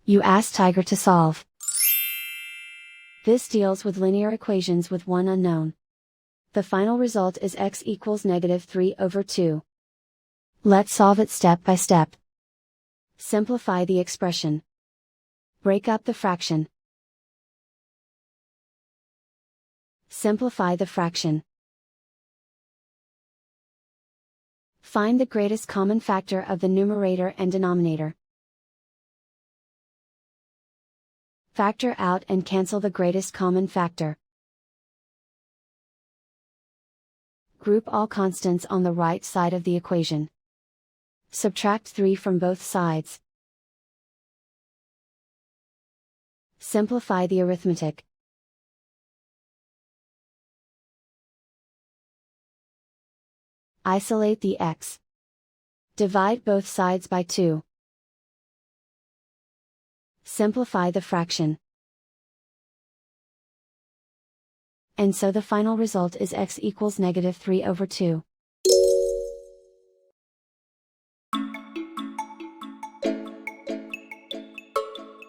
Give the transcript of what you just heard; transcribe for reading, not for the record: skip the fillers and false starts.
You ask Tiger to solve. This deals with linear equations with one unknown. The final result is x equals -3/2. Let's solve it step by step. Simplify the expression. Break up the fraction. Simplify the fraction. Find the greatest common factor of the numerator and denominator. Factor out and cancel the greatest common factor. Group all constants on the right side of the equation. Subtract 3 from both sides. Simplify the arithmetic. Isolate the x. Divide both sides by 2. Simplify the fraction. And so the final result is x equals -3/2.